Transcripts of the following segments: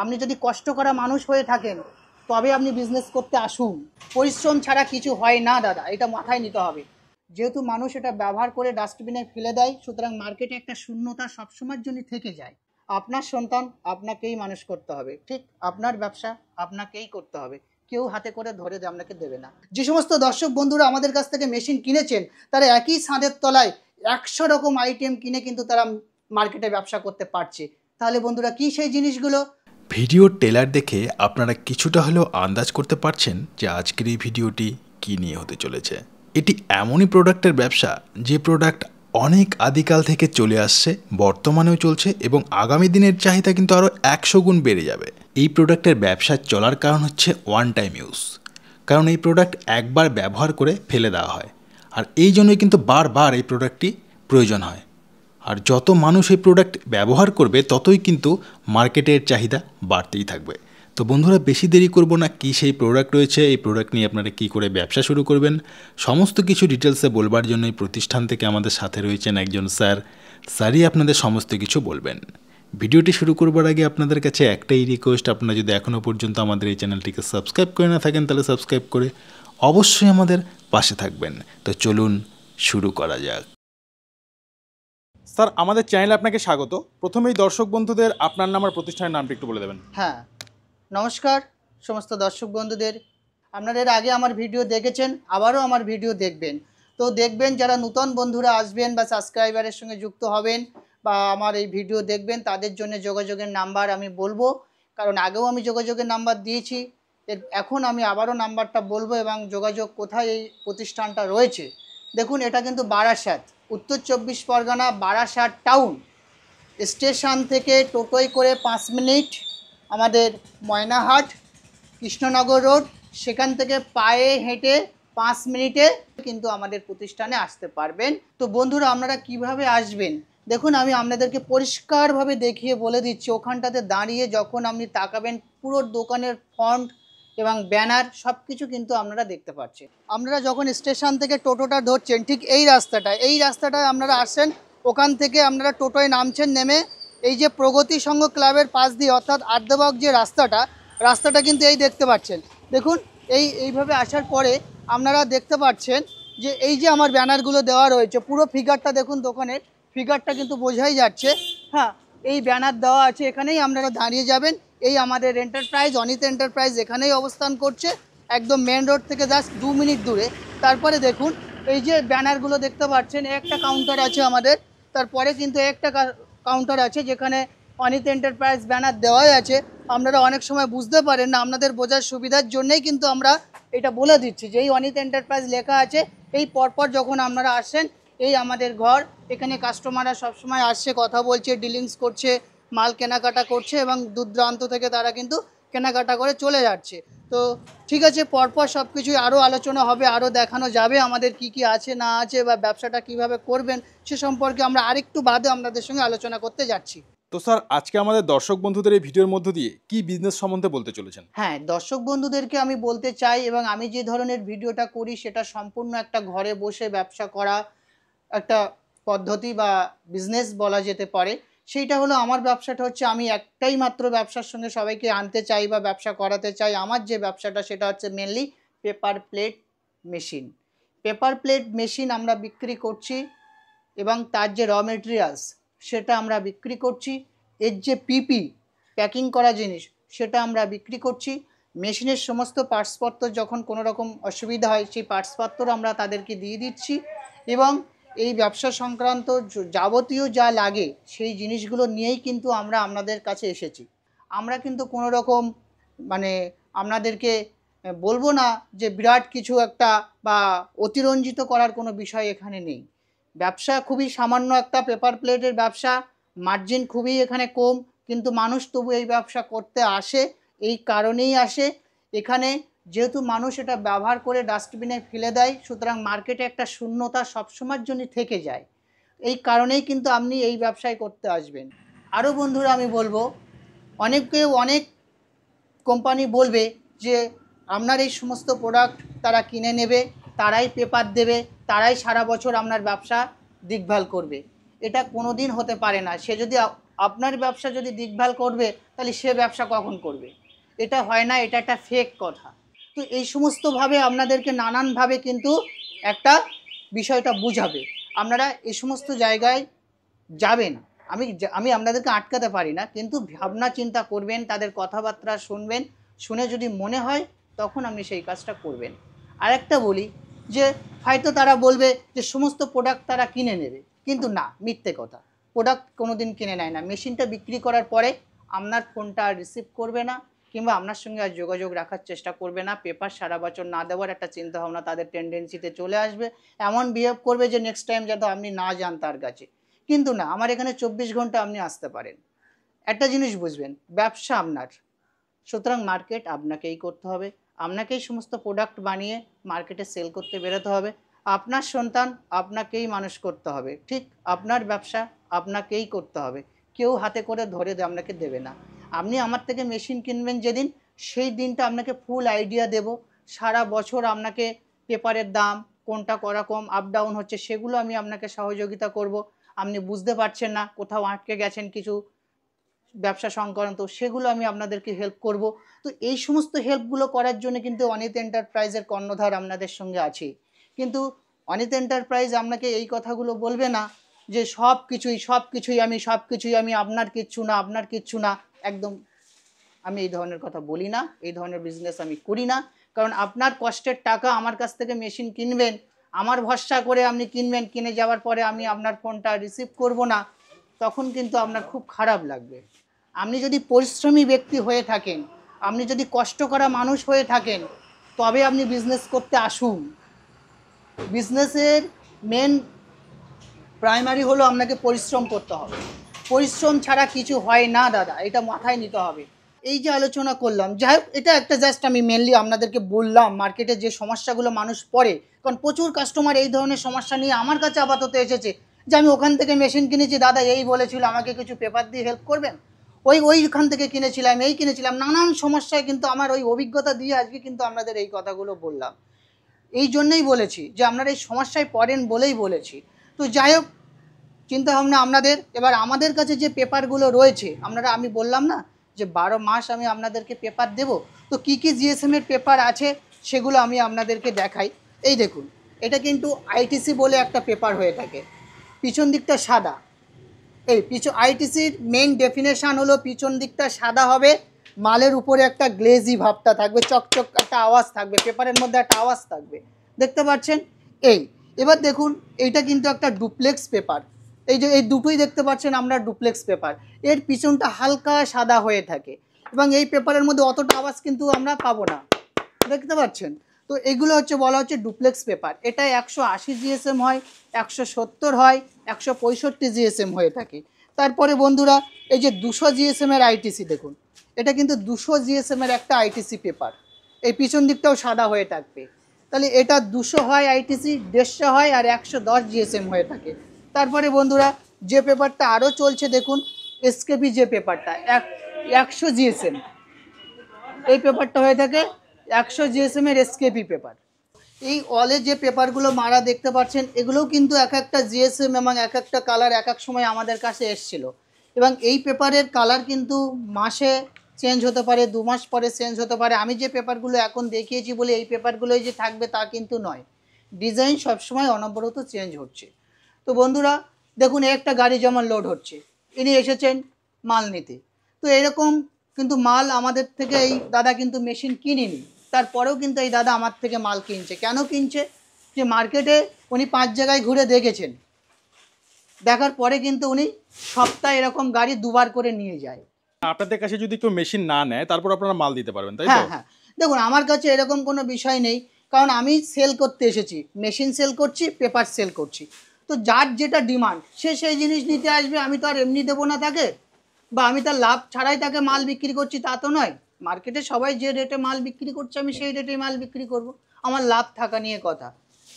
আপনি যদি কষ্ট করা মানুষ হয়ে থাকেন তবে আপনি বিজনেস করতে আসুন। পরিশ্রম ছাড়া কিছু হয় না দাদা, এটা মাথায় নিতে হবে। যেহেতু মানুষ এটা ব্যবহার করে ডাস্টবিনে ফেলে দেয়, সুতরাং মার্কেটে একটা শূন্যতা সবসময়ের জন্য থেকে যায়। আপনার সন্তান আপনাকেই মানুষ করতে হবে, ঠিক আপনার ব্যবসা আপনাকেই করতে হবে, কেউ হাতে করে ধরে আপনাকে দেবে না। যে সমস্ত দর্শক বন্ধুরা আমাদের কাছ থেকে মেশিন কিনেছেন তারা একই ছাদের তলায় 100 রকম আইটেম কিনে কিন্তু তারা মার্কেটে ব্যবসা করতে পারছে। তাহলে বন্ধুরা কি সেই জিনিসগুলো? ভিডিওর টেলার দেখে আপনারা কিছুটা হলেও আন্দাজ করতে পারছেন যে আজকের এই ভিডিওটি কী নিয়ে হতে চলেছে। এটি এমনই প্রোডাক্টের ব্যবসা যে প্রোডাক্ট অনেক আদিকাল থেকে চলে আসছে, বর্তমানেও চলছে এবং আগামী দিনের চাহিদা কিন্তু আরও 100 গুণ বেড়ে যাবে। এই প্রোডাক্টের ব্যবসা চলার কারণ হচ্ছে ওয়ান টাইম ইউজ, কারণ এই প্রোডাক্ট একবার ব্যবহার করে ফেলে দেওয়া হয়, আর এই জন্যই কিন্তু বারবার এই প্রোডাক্টটি প্রয়োজন হয়। আর যত মানুষ এই প্রোডাক্ট ব্যবহার করবে ততই কিন্তু মার্কেটের চাহিদা বাড়তেই থাকবে। তো বন্ধুরা বেশি দেরি করব না, কি সেই প্রোডাক্ট রয়েছে, এই প্রোডাক্ট নিয়ে আপনারা কী করে ব্যবসা শুরু করবেন, সমস্ত কিছু ডিটেলসে বলবার জন্য এই প্রতিষ্ঠান থেকে আমাদের সাথে রয়েছেন একজন স্যারই আপনাদের সমস্ত কিছু বলবেন। ভিডিওটি শুরু করবার আগে আপনাদের কাছে একটাই রিকোয়েস্ট, আপনারা যদি এখনও পর্যন্ত আমাদের এই চ্যানেলটিকে সাবস্ক্রাইব করে না থাকেন তাহলে সাবস্ক্রাইব করে অবশ্যই আমাদের পাশে থাকবেন। তো চলুন শুরু করা যাক। স্যার, আমাদের চ্যানেলে আপনাকে স্বাগত। প্রথমেই দর্শক বন্ধুদের আপনার নাম আর প্রতিষ্ঠানের নামটি একটু বলে দেবেন। হ্যাঁ, নমস্কার সমস্ত দর্শক বন্ধুদের। আপনারা এর আগে আমার ভিডিও দেখেছেন, আবারও আমার ভিডিও দেখবেন। তো দেখবেন যারা নতুন বন্ধুরা আসবেন বা সাবস্ক্রাইবারের সঙ্গে যুক্ত হবেন বা আমার এই ভিডিও দেখবেন তাদের জন্য যোগাযোগের নাম্বার আমি বলবো, কারণ আগেও আমি যোগাযোগের নাম্বার দিয়েছি, এখন আমি আবারও নাম্বারটা বলবো এবং যোগাযোগ কোথায় এই প্রতিষ্ঠানটা রয়েছে। দেখুন, এটা কিন্তু বারাসাত, উত্তর 24 পরগনা, বারাসাত টাউন স্টেশন থেকে টোটোয় করে 5 মিনিট, আমাদের ময়নাহাট কৃষ্ণনগর রোড, সেখান থেকে পায়ে হেঁটে 5 মিনিটে কিন্তু আমাদের প্রতিষ্ঠানে আসতে পারবেন। তো বন্ধুরা আপনারা কিভাবে আসবেন দেখুন, আমি আপনাদেরকে পরিষ্কারভাবে দেখিয়ে বলে দিচ্ছি। ওখানটাতে দাঁড়িয়ে যখন আপনি তাকাবেন পুরো দোকানের ফন্ট এবং ব্যানার সব কিছু কিন্তু আপনারা দেখতে পাচ্ছেন। আপনারা যখন স্টেশন থেকে টোটোটা ধরছেন ঠিক এই রাস্তাটায় আপনারা আসছেন, ওখান থেকে আপনারা টোটোয় নামছেন, নেমে এই যে প্রগতি সংঘ ক্লাবের পাশ দিয়ে অর্থাৎ আর্ধবাগ যে রাস্তাটা কিন্তু এই দেখতে পাচ্ছেন। দেখুন, এইভাবে আসার পরে আপনারা দেখতে পাচ্ছেন যে এই যে আমার ব্যানারগুলো দেওয়া রয়েছে, পুরো ফিগারটা দেখুন, দোকানের ফিগারটা কিন্তু বোঝাই যাচ্ছে। হ্যাঁ, এই ব্যানার দেওয়া আছে, এখানেই আপনারা দাঁড়িয়ে যাবেন। এই আমাদের এন্টারপ্রাইজ, অনিত এন্টারপ্রাইজ এখানেই অবস্থান করছে, একদম মেন রোড থেকে জাস্ট 2 মিনিট দূরে। তারপরে দেখুন এই যে ব্যানারগুলো দেখতে পাচ্ছেন, একটা কাউন্টার আছে আমাদের, তারপরে কিন্তু একটা কাউন্টার আছে যেখানে অনিত এন্টারপ্রাইজ ব্যানার দেওয়াই আছে। আপনারা অনেক সময় বুঝতে পারেন না, আপনাদের বোঝার সুবিধার জন্যই কিন্তু আমরা এটা বলে দিচ্ছি যে এই অনিত এন্টারপ্রাইজ লেখা আছে। এই পরপর যখন আপনারা আসেন, এই আমাদের ঘর, এখানে কাস্টমাররা সবসময় আসছে, কথা বলছে, ডিলিংস করছে, মাল কেনাকাটা করছে এবং দূর দূরান্ত থেকে তারা কিন্তু কেনাকাটা করে চলে যাচ্ছে। তো ঠিক আছে, পরপর সব কিছুই আরও আলোচনা হবে, আরও দেখানো যাবে আমাদের কি কি আছে না আছে বা ব্যবসাটা কিভাবে করবেন সে সম্পর্কে আমরা আরেকটু বাদে আপনাদের সঙ্গে আলোচনা করতে যাচ্ছি। তো স্যার, আজকে আমাদের দর্শক বন্ধুদের এই ভিডিওর মধ্য দিয়ে কি বিজনেস সম্বন্ধে বলতে চলেছেন? হ্যাঁ, দর্শক বন্ধুদেরকে আমি বলতে চাই এবং আমি যে ধরনের ভিডিওটা করি সেটা সম্পূর্ণ একটা ঘরে বসে ব্যবসা করা একটা পদ্ধতি বা বিজনেস বলা যেতে পারে। সেইটা হলো, আমার ব্যবসাটা হচ্ছে, আমি একটাই মাত্র ব্যবসার সঙ্গে সবাইকে আনতে চাই বা ব্যবসা করাতে চাই। আমার যে ব্যবসাটা সেটা হচ্ছে mainly paper plate machine. Paper plate machine আমরা বিক্রি করছি এবং তার যে র মেটেরিয়ালস সেটা আমরা বিক্রি করছি, এর যে পিপি প্যাকিং করা জিনিস সেটা আমরা বিক্রি করছি। মেশিনের সমস্ত পার্টসপত্র যখন কোনো রকম অসুবিধা হয় সেই পার্টসপত্র আমরা তাদেরকে দিয়ে দিচ্ছি এবং এই ব্যবসা সংক্রান্ত যাবতীয় যা লাগে সেই জিনিসগুলো নিয়েই কিন্তু আমরা আপনাদের কাছে এসেছি। আমরা কিন্তু কোনো রকম মানে আপনাদেরকে বলবো না যে বিরাট কিছু একটা বা অতিরঞ্জিত করার কোনো বিষয় এখানে নেই। ব্যবসা খুবই সামান্য একটা পেপার প্লেটের ব্যবসা, মার্জিন খুবই এখানে কম, কিন্তু মানুষ তবু এই ব্যবসা করতে আসে। এই কারণেই আসে, এখানে যেহেতু মানুষ এটা ব্যবহার করে ডাস্টবিনে ফেলে দেয়, সুতরাং মার্কেটে একটা শূন্যতা সবসময়ের জন্য থেকে যায়। এই কারণেই কিন্তু আপনি এই ব্যবসায় করতে আসবেন। আরও বন্ধুরা আমি বলবো, অনেক কোম্পানি বলবে যে আপনার এই সমস্ত প্রোডাক্ট তারা কিনে নেবে, তারাই পেপার দেবে, তারাই সারা বছর আপনার ব্যবসা দেখভাল করবে। এটা কোনো দিন হতে পারে না। সে যদি আপনার ব্যবসা যদি দেখভাল করবে তাহলে সে ব্যবসা কখন করবে? এটা হয় না, এটা একটা ফেক কথা। তো এই সমস্তভাবে আপনাদেরকে নানানভাবে কিন্তু একটা বিষয়টা বুঝাবে। আপনারা এই সমস্ত জায়গায় যাবেন, আমি আপনাদেরকে আটকাতে পারি না, কিন্তু ভাবনা চিন্তা করবেন, তাদের কথাবার্তা শুনবেন, শুনে যদি মনে হয় তখন আপনি সেই কাজটা করবেন। আরেকটা বলি যে হয়তো তারা বলবে যে সমস্ত প্রোডাক্ট তারা কিনে নেবে, কিন্তু না, মিথ্যে কথা। প্রোডাক্ট কোনো দিন কিনে নেয় না। মেশিনটা বিক্রি করার পরে আপনার ফোনটা আর রিসিভ করবে না, কিংবা আপনার সঙ্গে আর যোগাযোগ রাখার চেষ্টা করবে না। পেপার সারা বছর না দেওয়ার একটা চিন্তাভাবনা তাদের টেন্ডেন্সিতে চলে আসবে। এমন বিহেভ করবে যে নেক্সট টাইম যাতে আপনি না যান তার কাছে। কিন্তু না, আমার এখানে 24 ঘন্টা আপনি আসতে পারেন। একটা জিনিস বুঝবেন, ব্যবসা আপনার, সুতরাং মার্কেট আপনাকেই করতে হবে, আপনাকেই সমস্ত প্রোডাক্ট বানিয়ে মার্কেটে সেল করতে বেরোতে হবে। আপনার সন্তান আপনাকেই মানুষ করতে হবে, ঠিক আপনার ব্যবসা আপনাকেই করতে হবে। কেউ হাতে করে ধরে আপনাকে দেবে না। আপনি আমার থেকে মেশিন কিনবেন যেদিন, সেই দিনটা আপনাকে ফুল আইডিয়া দেব। সারা বছর আপনাকে পেপারের দাম কোনটা কীরকম আপ ডাউন হচ্ছে সেগুলো আমি আপনাকে সহযোগিতা করব। আপনি বুঝতে পারছেন না, কোথাও আটকে গেছেন কিছু ব্যবসা সংক্রান্ত, সেগুলো আমি আপনাদেরকে হেল্প করব। তো এই সমস্ত হেল্পগুলো করার জন্য কিন্তু অনিত এন্টারপ্রাইজের কর্ণধার আপনাদের সঙ্গে আছে। কিন্তু অনিত এন্টারপ্রাইজ আপনাকে এই কথাগুলো বলবে না যে সব কিছুই আমি আপনার কিচ্ছু না। একদম আমি এই ধরনের কথা বলি না, এই ধরনের বিজনেস আমি করি না। কারণ আপনার কষ্টের টাকা আমার কাছ থেকে মেশিন কিনবেন, আমার ভরসা করে আপনি কিনবেন, কিনে যাওয়ার পরে আমি আপনার ফোনটা রিসিভ করব না, তখন কিন্তু আপনার খুব খারাপ লাগবে। আপনি যদি পরিশ্রমী ব্যক্তি হয়ে থাকেন, আপনি যদি কষ্ট করা মানুষ হয়ে থাকেন, তবে আপনি বিজনেস করতে আসুন। বিজনেসের মেন প্রাইমারি হলো আপনাকে পরিশ্রম করতে হবে। পরিশ্রম ছাড়া কিছু হয় না দাদা, এটা মাথায় নিতে হবে। এই যে আলোচনা করলাম, যাই হোক, এটা একটা জাস্ট আমি মেনলি আপনাদেরকে বললাম মার্কেটে যে সমস্যাগুলো মানুষ পড়ে। কারণ প্রচুর কাস্টমার এই ধরনের সমস্যা নিয়ে আমার কাছে আপাতত এসেছে যে আমি ওখান থেকে মেশিন কিনেছি, দাদা এই বলেছিল আমাকে কিছু পেপার দিয়ে হেল্প করবেন, ওইখান থেকে কিনেছিলাম, নানান সমস্যায় কিন্তু আমার ওই অভিজ্ঞতা দিয়ে আজকে কিন্তু আপনাদের এই কথাগুলো বললাম। এই জন্যই বলেছি যে আপনারা এই সমস্যায় পড়েন বলেই বলেছি। তো যাই হোক, চিন্তাভাবনা আপনাদের। এবার আমাদের কাছে যে পেপারগুলো রয়েছে, আমি বললাম না যে 12 মাস আমি আপনাদেরকে পেপার দেব। তো কী কী জিএসএমের পেপার আছে সেগুলো আমি আপনাদেরকে দেখাই। এই দেখুন, এটা কিন্তু আইটিসি বলে একটা পেপার হয়ে থাকে, পিছন দিকটা সাদা। আইটিসির মেইন ডেফিনেশান হলো পিছন দিকটা সাদা হবে, মালের উপরে একটা গ্লেজি ভাবটা থাকবে, চকচক একটা আওয়াজ থাকবে, পেপারের মধ্যে একটা আওয়াজ থাকবে, দেখতে পাচ্ছেন? এবার দেখুন, এইটা কিন্তু একটা ডুপ্লেক্স পেপার। এই যে এই দুটোই দেখতে পাচ্ছেন আমরা ডুপ্লেক্স পেপার। এর পিছনটা হালকা সাদা হয়ে থাকে এবং এই পেপারের মধ্যে অতটা আওয়াজ কিন্তু আমরা পাবো না, দেখতে পাচ্ছেন? তো এগুলো বলা হচ্ছে ডুপ্লেক্স পেপার। এটা 180 জিএসএম হয়, 170 হয়, 165 জিএসএম হয়ে থাকে। তারপরে বন্ধুরা, এই যে 200 জিএসএমের আইটিসি দেখুন, এটা কিন্তু 200 জিএসএমের একটা আইটিসি পেপার। এই পিছন দিকটাও সাদা হয়ে থাকবে। তাহলে এটা 200 হয় আইটিসি, 150 হয়, আর 110 জিএসএম হয়ে থাকে। তারপরে বন্ধুরা, যে পেপারটা আরও চলছে দেখুন, এসকেপি যে পেপারটা 100 জিএসএম, এই পেপারটা হয়ে থাকে 100 জিএসএমের এসকেপি পেপার। এই অলে যে পেপারগুলো মারা দেখতে পাচ্ছেন, এগুলোও কিন্তু এক একটা জিএসএম এবং এক একটা কালার এক এক সময় আমাদের কাছে এসছিল। এবং এই পেপারের কালার কিন্তু মাসে চেঞ্জ হতে পারে, 2 মাস পরে চেঞ্জ হতে পারে। আমি যে পেপারগুলো এখন দেখিয়েছি বলে এই পেপারগুলোই যে থাকবে তা কিন্তু নয়, ডিজাইন সবসময় অনবরত চেঞ্জ হচ্ছে। তো বন্ধুরা দেখুন, একটা গাড়ি যেমন লোড হচ্ছে, ইনি এসেছেন মাল নিতে। তো এরকম কিন্তু মাল আমাদের থেকে এই দাদা কিন্তু মেশিন কিনিনি, তারপরেও কিন্তু এই দাদা আমার থেকে মাল কিনছে। কেন কিনছে? যে মার্কেটে উনি 5 জায়গায় ঘুরে দেখেছেন, দেখার পরে কিন্তু উনি সপ্তাহে এরকম গাড়ি 2 বার করে নিয়ে যায়। আপনাদের কাছে যদি কেউ মেশিন না নেয় তারপর আপনারা মাল দিতে পারবেন, তাই তো? হ্যাঁ, দেখুন, আমার কাছে এরকম কোনো বিষয় নেই, কারণ আমি সেল করতে এসেছি, মেশিন সেল করছি, পেপার সেল করছি। তো যার যেটা ডিমান্ড সে সেই জিনিস নিতে আসবে। আমি তো আর এমনি দেবো না তাকে, বা আমি তার লাভ ছাড়াই তাকে মাল বিক্রি করছি তা তো নয়। মার্কেটে সবাই যে রেটে মাল বিক্রি করছে আমি সেই রেটেই মাল বিক্রি করব। আমার লাভ থাকা নিয়ে কথা,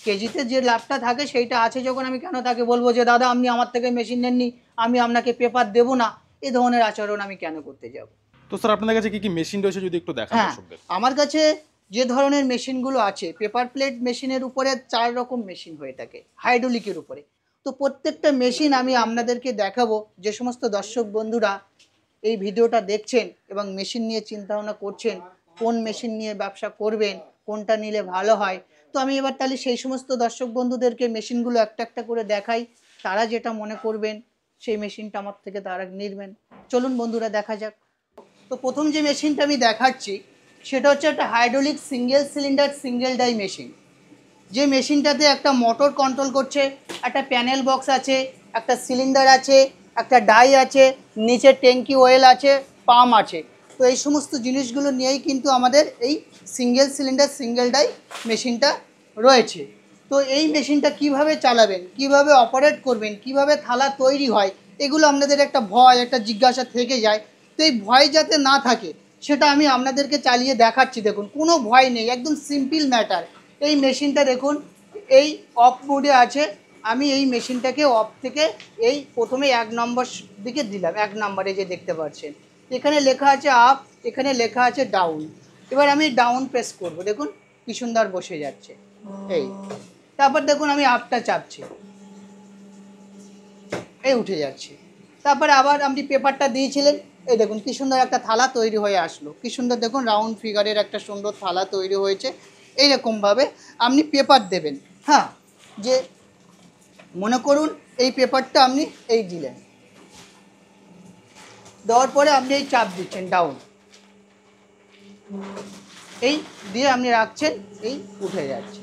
কেজিতে যে লাভটা থাকে সেইটা আছে যখন, আমি কেন তাকে বলবো যে দাদা আপনি আমার থেকে মেশিন নেননি, আমি আপনাকে পেপার দেবো না? এই ধরনের আচরণ আমি কেন করতে যাব? তো স্যার আপনাদের কাছে কি কি মেশিন রয়েছে যদি একটু দেখান দর্শকদের। আমার কাছে যে ধরনের মেশিনগুলো আছে, পেপার প্লেট মেশিনের উপরে 4 রকম মেশিন হয়ে থাকে, হাইড্রোলিকের উপরে। তো প্রত্যেকটা মেশিন আমি আপনাদেরকে দেখাবো। যে সমস্ত দর্শক বন্ধুরা এই ভিডিওটা দেখছেন এবং মেশিন নিয়ে চিন্তাভাবনা করছেন, কোন মেশিন নিয়ে ব্যবসা করবেন, কোনটা নিলে ভালো হয়, তো আমি এবার তাহলে সেই সমস্ত দর্শক বন্ধুদেরকে মেশিনগুলো একটা একটা করে দেখাই। তারা যেটা মনে করবেন সেই মেশিনটা আমার থেকে তারা নেবেন। চলুন বন্ধুরা দেখা যাক। তো প্রথম যে মেশিনটা আমি দেখাচ্ছি সেটা হচ্ছে একটা hydraulic single cylinder single die machine. যে মেশিনটাতে একটা মোটর কন্ট্রোল করছে, একটা প্যানেল বক্স আছে, একটা সিলিন্ডার আছে, একটা ডাই আছে, নিচে ট্যাঙ্কি অয়েল আছে, পাম্প আছে। তো এই সমস্ত জিনিসগুলো নিয়েই কিন্তু আমাদের এই সিঙ্গেল সিলিন্ডার সিঙ্গেল ডাই মেশিনটা রয়েছে। তো এই মেশিনটা কিভাবে চালাবেন, কিভাবে অপারেট করবেন, কিভাবে থালা তৈরি হয়, এগুলো আপনাদের একটা ভয়, একটা জিজ্ঞাসা থেকে যায়। তো এই ভয় যাতে না থাকে সেটা আমি আপনাদেরকে চালিয়ে দেখাচ্ছি। দেখুন, কোনো ভয় নেই, একদম সিম্পল ম্যাটার। এই মেশিনটা দেখুন, এই অফ মোডে আছে। আমি এই মেশিনটাকে অফ থেকে এই প্রথমে 1 নম্বর দিকে দিলাম। 1 নম্বরে যে দেখতে পাচ্ছেন এখানে লেখা আছে আপ, এখানে লেখা আছে ডাউন। এবার আমি ডাউন প্রেস করব, দেখুন কি সুন্দর বসে যাচ্ছে। এই তারপর দেখুন আমি আপটা চাপছি, এই উঠে যাচ্ছে। তারপরে আবার আপনি পেপারটা দিয়েছিলেন, এই দেখুন কি সুন্দর একটা থালা তৈরি হয়ে আসলো। কি সুন্দর দেখুন, রাউন্ড ফিগারের একটা সুন্দর থালা তৈরি হয়েছে। এইরকমভাবে আপনি পেপার দেবেন। হ্যাঁ, যে মনে করুন এই পেপারটা আপনি এই দিলেন, দেওয়ার পরে আপনি এই চাপ দিচ্ছেন ডাউন, এই দিয়ে আপনি রাখছেন, এই উঠে যাচ্ছে।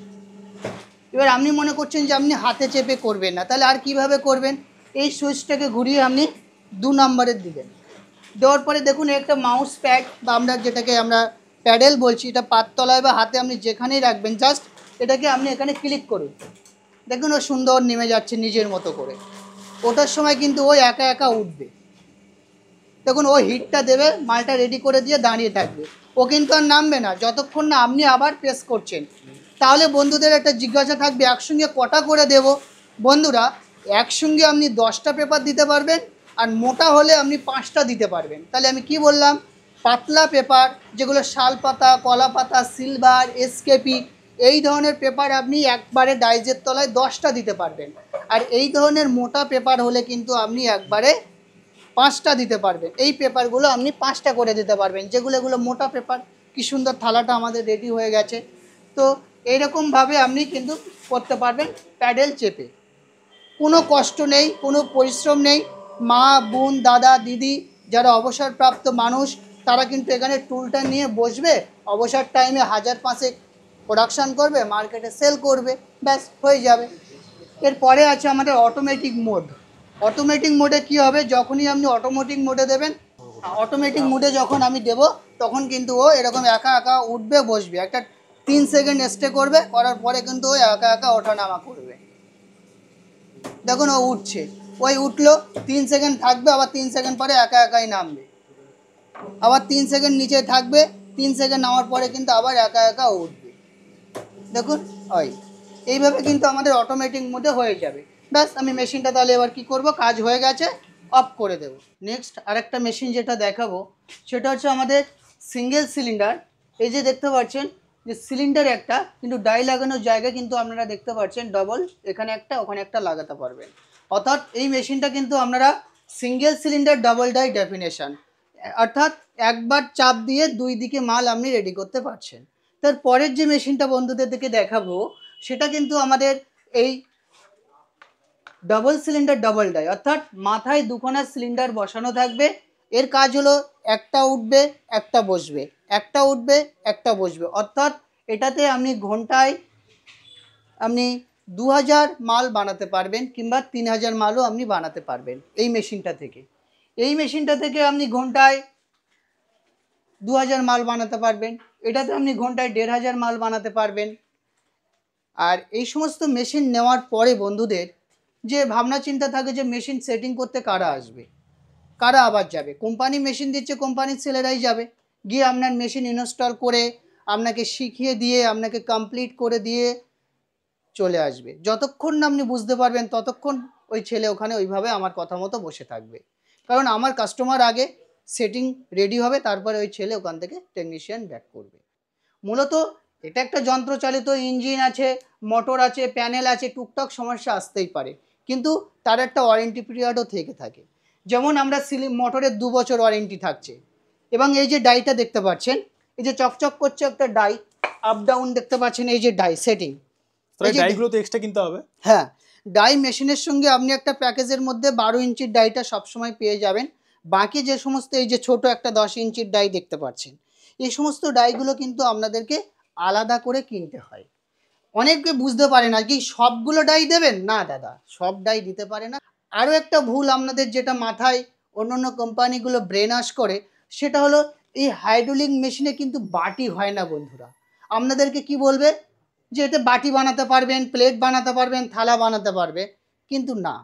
এবার আপনি মনে করছেন যে আপনি হাতে চেপে করবেন না, তাহলে আর কিভাবে করবেন? এই সুইচটাকে ঘুরিয়ে আপনি 2 নম্বরের দিবেন। দেওয়ার পরে দেখুন একটা মাউস প্যাড বা আমরা যেটাকে আমরা প্যাডেল বলছি, এটা পাততলায় বা হাতে আপনি যেখানেই রাখবেন, জাস্ট এটাকে আপনি এখানে ক্লিক করুন। দেখুন ও সুন্দর নেমে যাচ্ছে নিজের মতো করে। ওটার সময় কিন্তু ও একা একা উঠবে। দেখুন ও হিটটা দেবে, মালটা রেডি করে দিয়ে দাঁড়িয়ে থাকবে। ও কিন্তু আর নামবে না যতক্ষণ না আপনি আবার প্রেস করছেন। তাহলে বন্ধুদের একটা জিজ্ঞাসা থাকবে, একসঙ্গে কটা করে দেব? বন্ধুরা, একসঙ্গে আপনি 10টা পেপার দিতে পারবেন, আর মোটা হলে আপনি 5টা দিতে পারবেন। তাহলে আমি কি বললাম? পাতলা পেপার যেগুলো শাল পাতা, কলা পাতা, সিলভার, এসকেপি, এই ধরনের পেপার আপনি একবারে ডাইজের তলায় 10টা দিতে পারবেন। আর এই ধরনের মোটা পেপার হলে কিন্তু আপনি একবারে 5টা দিতে পারবেন। এই পেপারগুলো আপনি 5টা করে দিতে পারবেন, এগুলো মোটা পেপার। কি সুন্দর থালাটা আমাদের রেডি হয়ে গেছে। তো এইরকমভাবে আপনি কিন্তু করতে পারবেন প্যাডেল চেপে। কোনো কষ্ট নেই, কোনো পরিশ্রম নেই। মা, বোন, দাদা, দিদি যারা অবসরপ্রাপ্ত মানুষ, তারা কিন্তু এখানে টুলটা নিয়ে বসবে, অবসর টাইমে 1000-5 প্রোডাকশান করবে, মার্কেটে সেল করবে, ব্যাস হয়ে যাবে। এরপরে আছে আমাদের অটোমেটিক মোড। অটোমেটিক মোডে কি হবে? যখনই আপনি অটোমেটিক মোডে দেবেন, অটোমেটিক মোডে যখন আমি দেব, তখন কিন্তু ও এরকম একা একা উঠবে, বসবে। একটা 3 সেকেন্ড স্টে করবে, করার পরে কিন্তু ও একা একা ওঠানামা করবে। দেখুন ও উঠছে, ওই উঠলো, 3 সেকেন্ড থাকবে, আবার 3 সেকেন্ড পরে একা একাই নামবে, আবার 3 সেকেন্ড নিচে থাকবে, 3 সেকেন্ড নামার পরে কিন্তু আবার একা একা উঠবে। দেখুন ওই এইভাবে কিন্তু আমাদের অটোমেটিক মোডে হয়ে যাবে। ব্যাস, আমি মেশিনটা তাহলে এবার কি করব, কাজ হয়ে গেছে, অফ করে দেব। নেক্সট আরেকটা মেশিন যেটা দেখাবো সেটা হচ্ছে আমাদের সিঙ্গেল সিলিন্ডার। এই যে দেখতে পাচ্ছেন যে সিলিন্ডার একটা, কিন্তু ডাই লাগানোর জায়গা কিন্তু আপনারা দেখতে পাচ্ছেন ডবল, এখানে একটা ওখানে একটা লাগাতে পারবেন। অর্থাৎ এই মেশিনটা কিন্তু আপনারা single cylinder double die definition, অর্থাৎ একবার চাপ দিয়ে 2 দিকে মাল আপনি রেডি করতে পারছেন। তার পরের যে মেশিনটা বন্ধুদের দিকে দেখাবো সেটা কিন্তু আমাদের এই ডবল সিলিন্ডার ডাবল ডাই, অর্থাৎ মাথায় 2খানা সিলিন্ডার বসানো থাকবে। এর কাজ হলো একটা উঠবে একটা বসবে, একটা উঠবে একটা বসবে। অর্থাৎ এটাতে আপনি ঘন্টায় আপনি 2000 মাল বানাতে পারবেন, কিংবা 3000 মালও আপনি বানাতে পারবেন এই মেশিনটা থেকে। এই মেশিনটা থেকে আপনি ঘন্টায় 2000 মাল বানাতে পারবেন, এটাতে আপনি ঘন্টায় 1500 মাল বানাতে পারবেন। আর এই সমস্ত মেশিন নেওয়ার পরে বন্ধুদের যে ভাবনা চিন্তা থাকে যে মেশিন সেটিং করতে কারা আসবে, কারা আবার যাবে? কোম্পানি মেশিন দিচ্ছে, কোম্পানির ছেলেরাই যাবে, গিয়ে আপনার মেশিন ইনস্টল করে আপনাকে শিখিয়ে দিয়ে আপনাকে কমপ্লিট করে দিয়ে চলে আসবে। যতক্ষণ না আপনি বুঝতে পারবেন ততক্ষণ ওই ছেলে ওখানে ওইভাবে আমার কথা মতো বসে থাকবে। কারণ আমার কাস্টমার আগে সেটিং রেডি হবে, তারপরে ওই ছেলে ওখান থেকে টেকনিশিয়ান ব্যাক করবে। মূলত এটা একটা যন্ত্রচালিত, ইঞ্জিন আছে, মোটর আছে, প্যানেল আছে, টুকটাক সমস্যা আসতেই পারে, কিন্তু তার একটা ওয়ারেন্টি পিরিয়ডও থেকে থাকে। যেমন আমরা মোটরের 2 বছর ওয়ারেন্টি থাকছে। এবং এই যে ডাইটা দেখতে পাচ্ছেন, এই যে চকচক করছে একটা ডাই, আপ ডাউন দেখতে পাচ্ছেন, এই যে ডাই সেটিং, তো এই ডাইগুলো তো এক্সট্রা কিনতে হবে? হ্যাঁ, ডাই মেশিনের সঙ্গে আপনি একটা প্যাকেজের মধ্যে 12 ইঞ্চির ডাইটা সবসময় পেয়ে যাবেন। বাকি যে সমস্ত এই যে ছোট একটা 10 ইঞ্চির ডাই দেখতে পাচ্ছেন, এই সমস্ত ডাইগুলো কিন্তু আপনাদেরকে আলাদা করে কিনতে হয়। অনেকে বুঝতে পারে না কি সবগুলো ডাই দেবেন, না দাদা, সব ডাই দিতে পারে না। আরও একটা ভুল আপনাদের যেটা মাথায় অন্যান্য কোম্পানিগুলো ব্রেন ওয়াশ করে, সেটা হলো এই হাইড্রোলিক মেশিনে কিন্তু বাটি হয় না বন্ধুরা। আপনাদেরকে কি বলবে যে এতে বাটি বানাতে পারবেন, প্লেট বানাতে পারবেন, থালা বানাতে পারবে, কিন্তু না,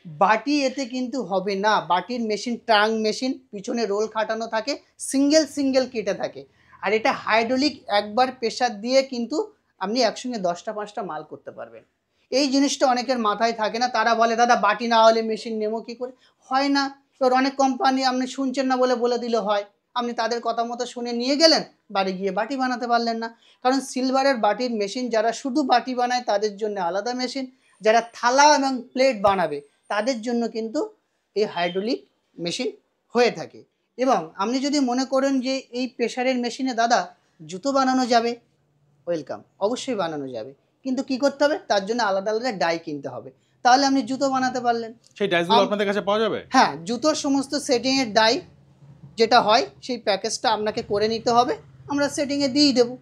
বাটি এতে কিন্তু হবে না। বাটির মেশিন ট্রাঙ্ক মেশিন, পিছনে রোল খাটানো থাকে, সিঙ্গেল সিঙ্গেল কেটে থাকে। আর এটা হাইড্রোলিক, একবার প্রেশার দিয়ে কিন্তু আপনি একসঙ্গে 10টা 5টা মাল করতে পারবেন। এই জিনিসটা অনেকের মাথায় থাকে না। তারা বলে দাদা বাটি না হলে মেশিন নেবো কী করে? হয় না। এবার অনেক কোম্পানি আপনি শুনছেন না বলে দিলে হয়, আপনি তাদের কথা মতো শুনে নিয়ে গেলেন, বাড়ি গিয়ে বাটি বানাতে পারলেন না। কারণ সিলভারের বাটির মেশিন যারা শুধু বাটি বানায় তাদের জন্য আলাদা মেশিন, যারা থালা এবং প্লেট বানাবে তাদের জন্য কিন্তু এই হাইড্রোলিক মেশিন হয়ে থাকে। এবং আপনি যদি মনে করেন যে এই প্রেসারের মেশিনে দাদা জুতো বানানো যাবে, ওয়েলকাম, অবশ্যই বানানো যাবে, কিন্তু কি করতে হবে, তার জন্য আলাদা আলাদা ডাই কিনতে হবে, তাহলে আপনি জুতো বানাতে পারলেন। সেই ডাইসগুলো আপনাদের কাছে পাওয়া যাবে? হ্যাঁ, জুতোর সমস্ত সেটিংয়ের ডাই যেটা হয় সেই প্যাকেজটা আপনাকে করে নিতে হবে, আমরা সেটিংয়ে দিয়েই দেবো।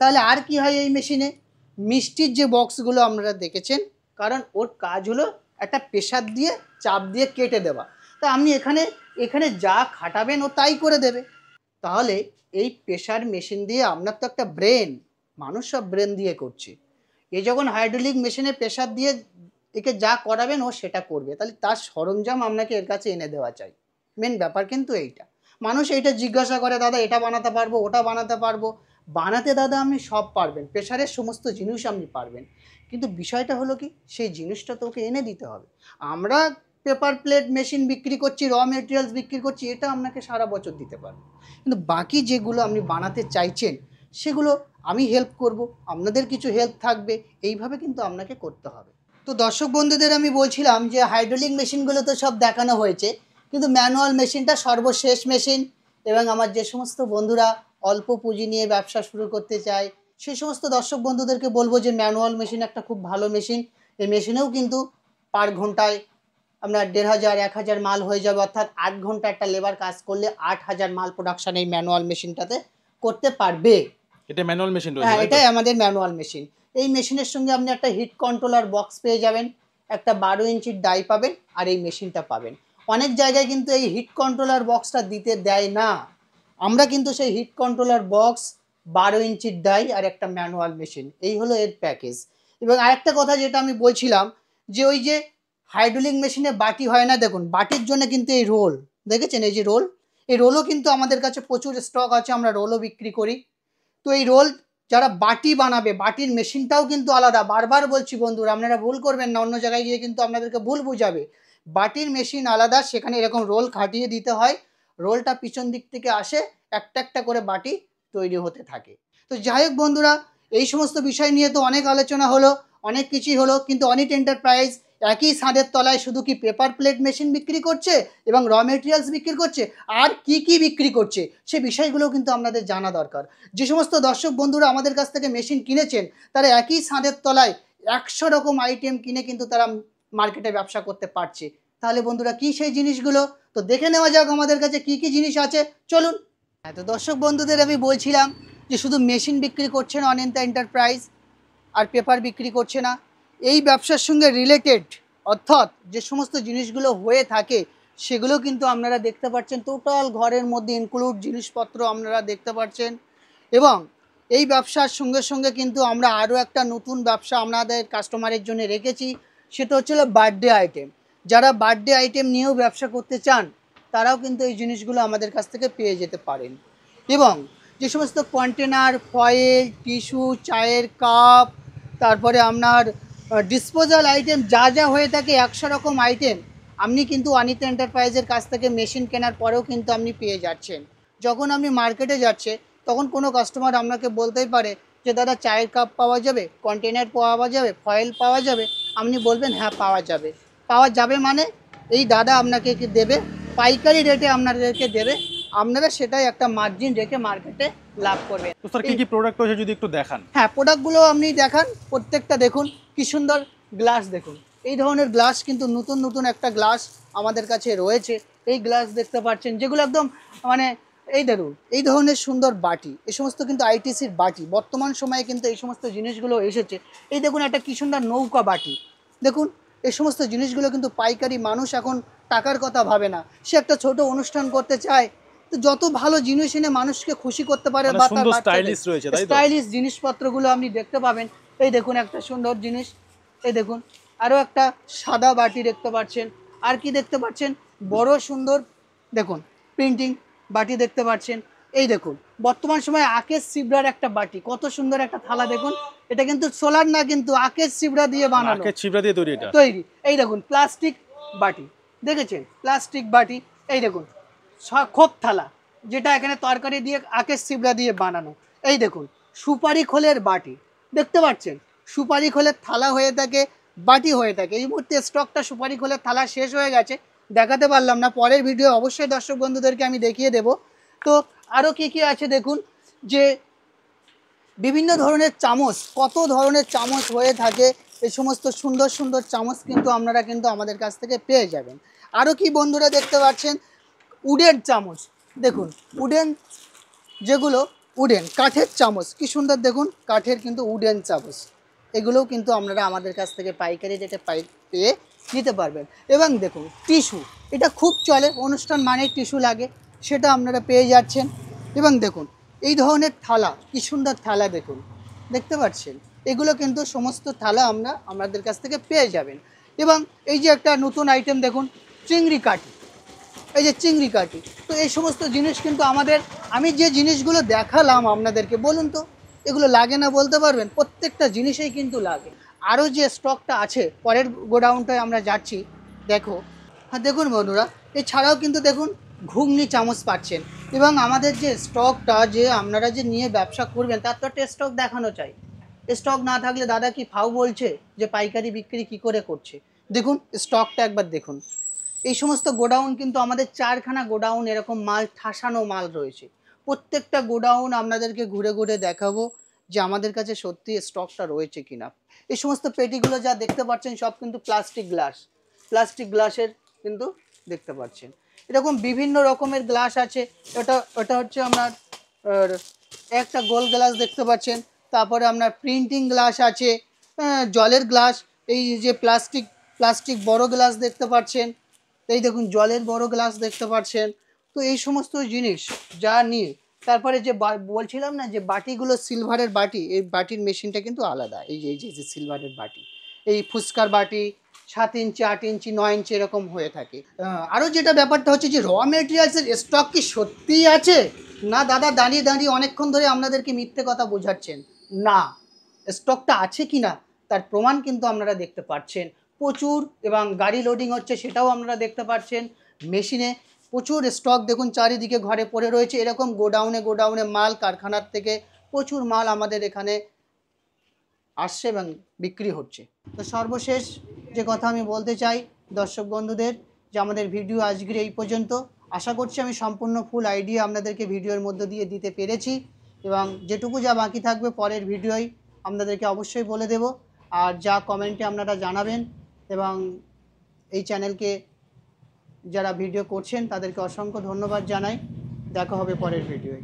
তাহলে আর কি হয় এই মেশিনে, মিষ্টির যে বক্সগুলো আপনারা দেখেছেন, কারণ ওর কাজ হলো একটা প্রেসার দিয়ে চাপ দিয়ে কেটে দেওয়া। তা আপনি এখানে যা খাটাবেন ও তাই করে দেবে। তাহলে এই প্রেসার মেশিন দিয়ে আপনার তো একটা ব্রেন, মানুষ সব ব্রেন দিয়ে করছে, এ যখন হাইড্রোলিক মেশিনে প্রেসার দিয়ে একে যা করাবেন ও সেটা করবে, তাহলে তার সরঞ্জাম আপনাকে এর কাছে এনে দেওয়া চাই। মেন ব্যাপার কিন্তু এইটা। মানুষ এইটা জিজ্ঞাসা করে দাদা এটা বানাতে পারবো, ওটা বানাতে পারবো। বানাতে দাদা আপনি সব পারবেন, প্রেসারের সমস্ত জিনিস আপনি পারবেন, কিন্তু বিষয়টা হলো কি সেই জিনিসটা তো ওকে এনে দিতে হবে। আমরা পেপার প্লেট মেশিন বিক্রি করছি, র মেটেরিয়ালস বিক্রি করছি, এটা আপনাকে সারা বছর দিতে পারবো, কিন্তু বাকি যেগুলো আপনি বানাতে চাইছেন সেগুলো আমি হেল্প করব, আপনাদের কিছু হেল্প থাকবে, এইভাবে কিন্তু আপনাকে করতে হবে। তো দর্শক বন্ধুদের আমি বলছিলাম যে হাইড্রোলিক মেশিনগুলো তো সব দেখানো হয়েছে, কিন্তু ম্যানুয়াল মেশিনটা সর্বশেষ মেশিন। এবং আমার যে সমস্ত বন্ধুরা অল্প পুঁজি নিয়ে ব্যবসা শুরু করতে চায় সেই সমস্ত দর্শক বন্ধুদেরকে বলবো যে ম্যানুয়াল মেশিন একটা খুব ভালো মেশিন। এই মেশিনেও কিন্তু পার ঘন্টায় আপনার 1500 1000 মাল হয়ে যাবে, অর্থাৎ 8 ঘন্টা একটা লেবার কাজ করলে 8000 মাল প্রোডাকশান এই ম্যানুয়াল মেশিনটাতে করতে পারবে। এটা ম্যানুয়াল মেশিন রয়েছে? হ্যাঁ, এটাই আমাদের ম্যানুয়াল মেশিন। এই মেশিনের সঙ্গে আপনি একটা হিট কন্ট্রোলার বক্স পেয়ে যাবেন, একটা 12 ইঞ্চির ডাই পাবেন, আর এই মেশিনটা পাবেন। অনেক জায়গায় কিন্তু এই হিট কন্ট্রোলার বক্সটা দিতে দেয় না, আমরা কিন্তু সেই হিট কন্ট্রোলার বক্স, 12 ইঞ্চির ডাই আর একটা ম্যানুয়াল মেশিন, এই হলো এর প্যাকেজ। এবং আরেকটা কথা যেটা আমি বলছিলাম যে ওই যে হাইড্রোলিক মেশিনে বাটি হয় না, দেখুন বাটির জন্য কিন্তু এই রোল দেখেছেন, এই যে রোল, এই রোলও কিন্তু আমাদের কাছে প্রচুর স্টক আছে, আমরা রোলও বিক্রি করি। তো এই রোল যারা বাটি বানাবে, বাটির মেশিনটাও কিন্তু আলাদা। বারবার বলছি বন্ধুরা, আপনারা ভুল করবেন না, অন্য জায়গায় গিয়ে কিন্তু আপনাদেরকে ভুল বুঝাবে। বাটির মেশিন আলাদা, সেখানে এরকম রোল খাটিয়ে দিতে হয়, রোলটা পিছন দিক থেকে আসে, একটা একটা করে বাটি তৈরি হতে থাকে। তো যাই হোক বন্ধুরা, এই সমস্ত বিষয় নিয়ে তো অনেক আলোচনা হলো, অনেক কিছুই হলো, কিন্তু অনিট এন্টারপ্রাইজ একই ছাদের তলায় শুধু কি পেপার প্লেট মেশিন বিক্রি করছে এবং র মেটেরিয়ালস বিক্রি করছে, আর কি কি বিক্রি করছে সে বিষয়গুলো কিন্তু আপনাদের জানা দরকার। যে সমস্ত দর্শক বন্ধুরা আমাদের কাছ থেকে মেশিন কিনেছেন তারা একই ছাদের তলায় 100 রকম আইটেম কিনে কিন্তু তারা মার্কেটে ব্যবসা করতে পারছে। তাহলে বন্ধুরা কি সেই জিনিসগুলো, তো দেখে নেওয়া যাক আমাদের কাছে কি কি জিনিস আছে, চলুন। তো দর্শক বন্ধুদের আমি বলছিলাম যে শুধু মেশিন বিক্রি করছে না অনিন্তা এন্টারপ্রাইজ, আর পেপার বিক্রি করছে না, এই ব্যবসার সঙ্গে রিলেটেড অর্থাৎ যে সমস্ত জিনিসগুলো হয়ে থাকে সেগুলো কিন্তু আপনারা দেখতে পাচ্ছেন, টোটাল ঘরের মধ্যে ইনক্লুড জিনিসপত্র আপনারা দেখতে পাচ্ছেন। এবং এই ব্যবসার সঙ্গে সঙ্গে কিন্তু আমরা আরও একটা নতুন ব্যবসা আমাদের কাস্টমারের জন্য রেখেছি, সেটা হচ্ছে বার্থডে আইটেম। যারা বার্থডে আইটেম নিয়েও ব্যবসা করতে চান তারাও কিন্তু এই জিনিসগুলো আমাদের কাছ থেকে পেয়ে যেতে পারেন। এবং যে সমস্ত কন্টেনার, ফয়েল, টিস্যু, চায়ের কাপ, তারপরে আপনার ডিসপোজাল আইটেম যা যা হয়ে থাকে 100 রকম আইটেম আপনি কিন্তু অনিতা এন্টারপ্রাইজের কাছ থেকে মেশিন কেনার পরেও কিন্তু আপনি পেয়ে যাচ্ছেন। যখন আপনি মার্কেটে যাচ্ছে তখন কোনো কাস্টমার আপনাকে বলতেই পারে যে দাদা চায়ের কাপ পাওয়া যাবে, কন্টেনার পাওয়া যাবে, ফয়েল পাওয়া যাবে, আপনি বলবেন হ্যাঁ পাওয়া যাবে মানে এই দাদা আপনাকে কি দেবে, পাইকারি রেটে আপনাদেরকে দেবে, আপনারা সেটাই একটা মার্জিন রেখে মার্কেটে লাভ করবেন। তো স্যার কি কি প্রোডাক্ট রয়েছে যদি একটু দেখান। হ্যাঁ, প্রোডাক্টগুলো আপনি দেখান, প্রত্যেকটা দেখুন কি সুন্দর গ্লাস দেখুন। এই ধরনের গ্লাস কিন্তু নতুন নতুন একটা গ্লাস আমাদের কাছে রয়েছে। এই গ্লাস দেখতে পাচ্ছেন যেগুলো একদম মানে এই ধরুন এই ধরনের সুন্দর বাটি, এই সমস্ত কিন্তু আইটিসির বাটি। বর্তমান সময়ে কিন্তু এই সমস্ত জিনিসগুলো এসেছে। এই দেখুন একটা কি সুন্দর নৌকা বাটি দেখুন। এই সমস্ত জিনিসগুলো কিন্তু পাইকারি, মানুষ এখন টাকার কথা ভাবে না, সে একটা ছোট অনুষ্ঠান করতে চায়, তো যত ভালো জিনিস এনে মানুষকে খুশি করতে পারে মানে বা সুন্দর স্টাইলিশ রয়েছে, তাই তো? স্টাইলিশ জিনিসপত্রগুলো আপনি দেখতে পাবেন। এই দেখুন একটা সুন্দর জিনিস, এই দেখুন আরও একটা সাদা বাটি দেখতে পাচ্ছেন। আর কি দেখতে পাচ্ছেন, বড় সুন্দর দেখুন প্রিন্টিং বাটি দেখতে পাচ্ছেন। এই দেখুন বর্তমান সময়ে আকেশ সিবরার একটা বাটি, কত সুন্দর একটা থালা দেখুন। এটা কিন্তু সোলার না, কিন্তু আকেশ সিবরা দিয়ে বানানো, আখের ছিবড়া দিয়ে তৈরি এটা। তৈরি। এই দেখুন প্লাস্টিক বাটি দেখেছেন, প্লাস্টিক বাটি। এই দেখুন খোপ থালা, যেটা এখানে তরকারি দিয়ে আকেশ সিবড়া দিয়ে বানানো। এই দেখুন সুপারি খোলের বাটি দেখতে পাচ্ছেন, সুপারি খোলের থালা হয়ে থাকে, বাটি হয়ে থাকে। এই মুহূর্তে স্টকটা সুপারি খোলের থালা শেষ হয়ে গেছে, দেখাতে পারলাম না, পরের ভিডিও অবশ্যই দর্শক বন্ধুদেরকে আমি দেখিয়ে দেব। তো আরও কী কী আছে দেখুন, যে বিভিন্ন ধরনের চামচ, কত ধরনের চামচ হয়ে থাকে। এই সমস্ত সুন্দর সুন্দর চামচ কিন্তু আপনারা কিন্তু আমাদের কাছ থেকে পেয়ে যাবেন। আরও কি বন্ধুরা দেখতে পাচ্ছেন, উডেন চামচ দেখুন, উডেন যেগুলো উডেন কাঠের চামচ, কি সুন্দর দেখুন, কাঠের কিন্তু উডেন চামচ, এগুলোও কিন্তু আপনারা আমাদের কাছ থেকে পাইকারি রেটে পেয়ে নিতে পারবেন। এবং দেখুন টিস্যু, এটা খুব চলে, অনুষ্ঠান মানেই টিস্যু লাগে, সেটা আপনারা পেয়ে যাচ্ছেন। এবং দেখুন এই ধরনের থালা, কি সুন্দর থালা দেখুন, দেখতে পাচ্ছেন, এগুলো কিন্তু সমস্ত থালা আমরা আমাদের কাছ থেকে পেয়ে যাবেন। এবং এই যে একটা নতুন আইটেম দেখুন, চিংড়ি কাঠি, এই যে চিংড়ি কাঠি, তো এই সমস্ত জিনিস কিন্তু আমাদের, আমি যে জিনিসগুলো দেখালাম আপনাদেরকে, বলুন তো এগুলো লাগে না বলতে পারবেন? প্রত্যেকটা জিনিসেই কিন্তু লাগে। আরও যে স্টকটা আছে, পরের গোডাউনটায় আমরা যাচ্ছি, দেখো। হ্যাঁ দেখুন বন্ধুরা, এছাড়াও কিন্তু দেখুন ঘুগনি চামচ পাচ্ছেন। এবং আমাদের যে স্টকটা, যে আপনারা যে নিয়ে ব্যবসা করবেন, তার তো একটা স্টক দেখানো চাই। স্টক না থাকলে দাদা কি ফাউ বলছে যে পাইকারি বিক্রি কি করে করছে? দেখুন স্টকটা একবার দেখুন। এই সমস্ত গোডাউন কিন্তু আমাদের 4খানা গোডাউন এরকম মাল ঠাসানো মাল রয়েছে। প্রত্যেকটা গোডাউন আপনাদেরকে ঘুরে ঘুরে দেখাবো যে আমাদের কাছে সত্যি স্টকটা রয়েছে কিনা। এই সমস্ত পেটিগুলো যা দেখতে পাচ্ছেন সব কিন্তু প্লাস্টিক গ্লাসের কিন্তু দেখতে পাচ্ছেন। এরকম বিভিন্ন রকমের গ্লাস আছে। ওটা হচ্ছে আপনার একটা গোল গ্লাস দেখতে পাচ্ছেন। তারপরে আপনার প্রিন্টিং গ্লাস আছে, জলের গ্লাস, এই যে প্লাস্টিক বড় গ্লাস দেখতে পাচ্ছেন। এই দেখুন জলের বড় গ্লাস দেখতে পাচ্ছেন। তো এই সমস্ত জিনিস যা নিয়ে, তারপরে যে বলছিলাম না যে বাটিগুলো সিলভারের বাটি, এই বাটির মেশিনটা কিন্তু আলাদা। এই যে সিলভারের বাটি, এই ফুচকার বাটি 7 ইঞ্চি 8 ইঞ্চি 9 ইঞ্চি এরকম হয়ে থাকে। আরও যেটা ব্যাপারটা হচ্ছে যে র মেটেরিয়ালসের স্টক কি সত্যিই আছে না দাদা? দাঁড়িয়ে দাঁড়িয়ে অনেকক্ষণ ধরে আপনাদেরকে মিথ্যে কথা বোঝাচ্ছেন না। স্টকটা আছে কি না তার প্রমাণ কিন্তু আপনারা দেখতে পাচ্ছেন প্রচুর, এবং গাড়ি লোডিং হচ্ছে সেটাও আপনারা দেখতে পাচ্ছেন। মেশিনে প্রচুর স্টক দেখুন চারিদিকে ঘরে পড়ে রয়েছে। এরকম গোডাউনে মাল, কারখানার থেকে প্রচুর মাল আমাদের এখানে আসছে এবং বিক্রি হচ্ছে। তো সর্বশেষ যে কথা আমি বলতে চাই দর্শক বন্ধুদের, যে আমাদের ভিডিও আজকের এই পর্যন্ত। আশা করছি আমি সম্পূর্ণ ফুল আইডিয়া আপনাদেরকে ভিডিওর মধ্য দিয়ে দিতে পেরেছি, এবং যেটুকু যা বাকি থাকবে পরের ভিডিওয় আপনাদেরকে অবশ্যই বলে দেব। আর যা কমেন্টে আপনারা জানাবেন, এবং এই চ্যানেলকে যারা ভিডিও করছেন তাদেরকে অসংখ্য ধন্যবাদ জানাই। দেখা হবে পরের ভিডিওয়।